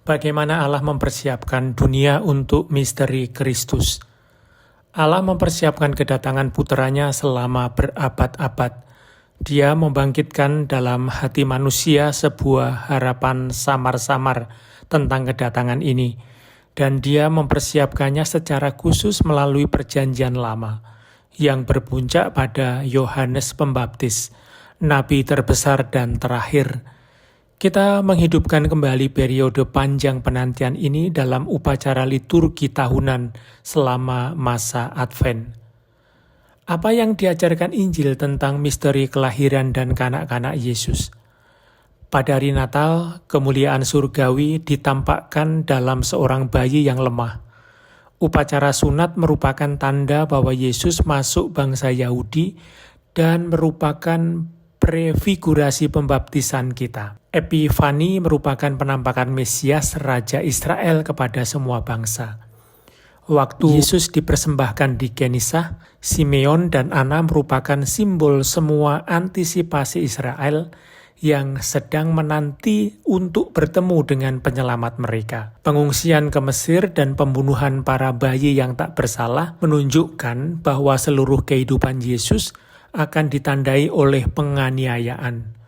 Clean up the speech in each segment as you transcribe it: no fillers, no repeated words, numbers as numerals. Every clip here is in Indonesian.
Bagaimana Allah mempersiapkan dunia untuk misteri Kristus. Allah mempersiapkan kedatangan puteranya selama berabad-abad. Dia membangkitkan dalam hati manusia sebuah harapan samar-samar tentang kedatangan ini. Dan dia mempersiapkannya secara khusus melalui perjanjian lama, yang berpuncak pada Yohanes Pembaptis, nabi terbesar dan terakhir. Kita menghidupkan kembali periode panjang penantian ini dalam upacara liturgi tahunan selama masa Advent. Apa yang diajarkan Injil tentang misteri kelahiran dan kanak-kanak Yesus? Pada hari Natal, kemuliaan surgawi ditampakkan dalam seorang bayi yang lemah. Upacara sunat merupakan tanda bahwa Yesus masuk bangsa Yahudi dan merupakan prefigurasi pembaptisan kita. Epifani merupakan penampakan Mesias Raja Israel kepada semua bangsa. Waktu Yesus dipersembahkan di Genisah, Simeon dan Ana merupakan simbol semua antisipasi Israel yang sedang menanti untuk bertemu dengan penyelamat mereka. Pengungsian ke Mesir dan pembunuhan para bayi yang tak bersalah menunjukkan bahwa seluruh kehidupan Yesus akan ditandai oleh penganiayaan.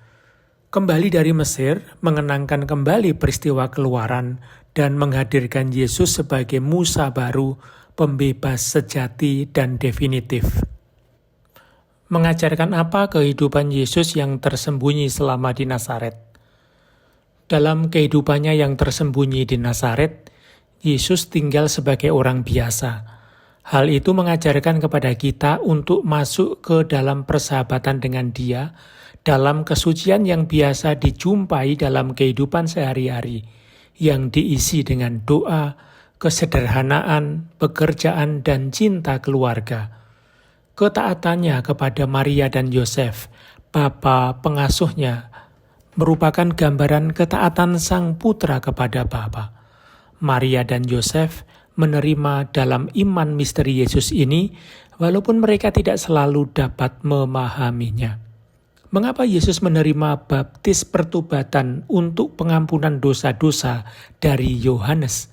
Kembali dari Mesir, mengenangkan kembali peristiwa keluaran dan menghadirkan Yesus sebagai Musa baru, pembebas sejati dan definitif. Mengajarkan apa kehidupan Yesus yang tersembunyi selama di Nazaret? Dalam kehidupannya yang tersembunyi di Nazaret, Yesus tinggal sebagai orang biasa. Hal itu mengajarkan kepada kita untuk masuk ke dalam persahabatan dengan Dia, dalam kesucian yang biasa dijumpai dalam kehidupan sehari-hari, yang diisi dengan doa, kesederhanaan, pekerjaan, dan cinta keluarga. Ketaatannya kepada Maria dan Yosef, bapa pengasuhnya, merupakan gambaran ketaatan sang putra kepada Bapa. Maria dan Yosef menerima dalam iman misteri Yesus ini, walaupun mereka tidak selalu dapat memahaminya. Mengapa Yesus menerima baptis pertobatan untuk pengampunan dosa-dosa dari Yohanes?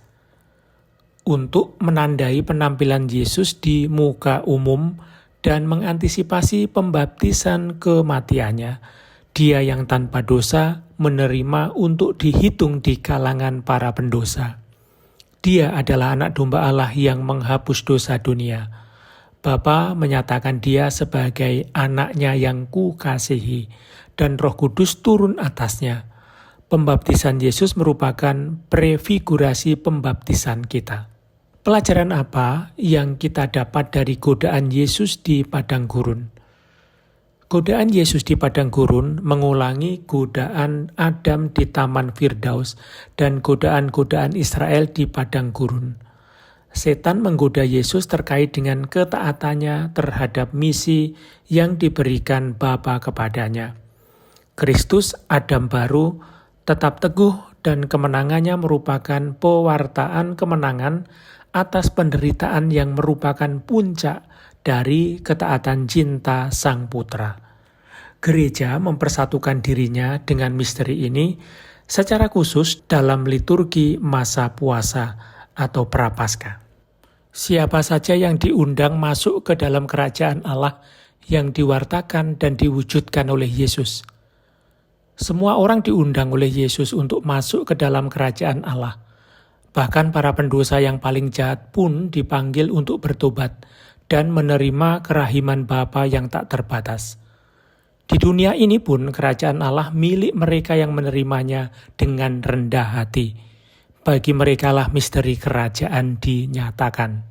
Untuk menandai penampilan Yesus di muka umum dan mengantisipasi pembaptisan kematiannya, Dia yang tanpa dosa menerima untuk dihitung di kalangan para pendosa. Dia adalah anak domba Allah yang menghapus dosa dunia. Bapa menyatakan Dia sebagai anaknya yang kukasihi, dan Roh Kudus turun atasnya. Pembaptisan Yesus merupakan prefigurasi pembaptisan kita. Pelajaran apa yang kita dapat dari godaan Yesus di padang gurun? Godaan Yesus di padang gurun mengulangi godaan Adam di Taman Firdaus dan godaan-godaan Israel di padang gurun. Setan menggoda Yesus terkait dengan ketaatannya terhadap misi yang diberikan Bapa kepadanya. Kristus, Adam baru, tetap teguh dan kemenangannya merupakan pewartaan kemenangan atas penderitaan yang merupakan puncak dari ketaatan cinta Sang Putra. Gereja mempersatukan dirinya dengan misteri ini secara khusus dalam liturgi masa puasa atau Prapaskah. Siapa saja yang diundang masuk ke dalam kerajaan Allah yang diwartakan dan diwujudkan oleh Yesus. Semua orang diundang oleh Yesus untuk masuk ke dalam kerajaan Allah. Bahkan para pendosa yang paling jahat pun dipanggil untuk bertobat dan menerima kerahiman Bapa yang tak terbatas. Di dunia ini pun kerajaan Allah milik mereka yang menerimanya dengan rendah hati. Bagi merekalah misteri kerajaan dinyatakan.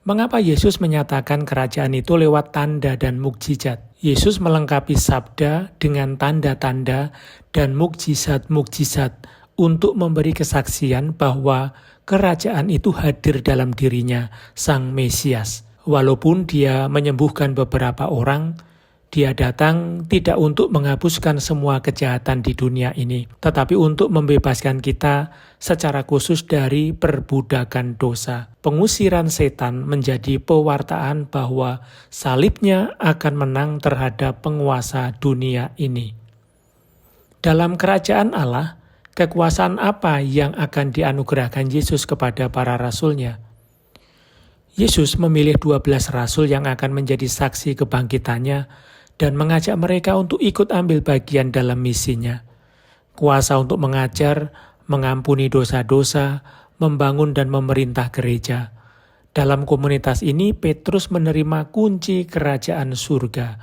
Mengapa Yesus menyatakan kerajaan itu lewat tanda dan mukjizat? Yesus melengkapi sabda dengan tanda-tanda dan mukjizat-mukjizat untuk memberi kesaksian bahwa kerajaan itu hadir dalam dirinya, Sang Mesias. Walaupun Dia menyembuhkan beberapa orang, Dia datang tidak untuk menghapuskan semua kejahatan di dunia ini, tetapi untuk membebaskan kita secara khusus dari perbudakan dosa. Pengusiran setan menjadi pewartaan bahwa salibnya akan menang terhadap penguasa dunia ini. Dalam kerajaan Allah, Kekuasaan apa yang akan dianugerahkan Yesus kepada para rasul-Nya? Yesus memilih 12 rasul yang akan menjadi saksi kebangkitannya dan mengajak mereka untuk ikut ambil bagian dalam misinya. Kuasa untuk mengajar, mengampuni dosa-dosa, membangun dan memerintah gereja. Dalam komunitas ini, Petrus menerima kunci kerajaan surga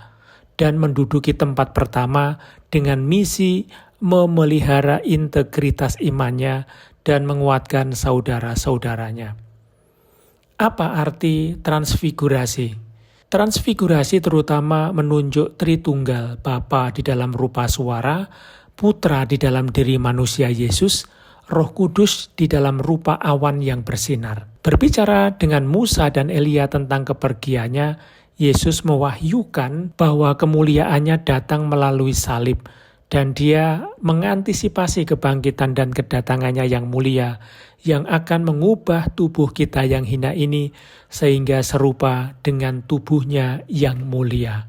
dan menduduki tempat pertama dengan misi memelihara integritas imannya dan menguatkan saudara-saudaranya. Apa arti transfigurasi? Transfigurasi terutama menunjuk Tritunggal, Bapa di dalam rupa suara, Putra di dalam diri manusia Yesus, Roh Kudus di dalam rupa awan yang bersinar. Berbicara dengan Musa dan Elia tentang kepergiannya, Yesus mewahyukan bahwa kemuliaannya datang melalui salib, dan dia mengantisipasi kebangkitan dan kedatangannya yang mulia, yang akan mengubah tubuh kita yang hina ini sehingga serupa dengan tubuhnya yang mulia.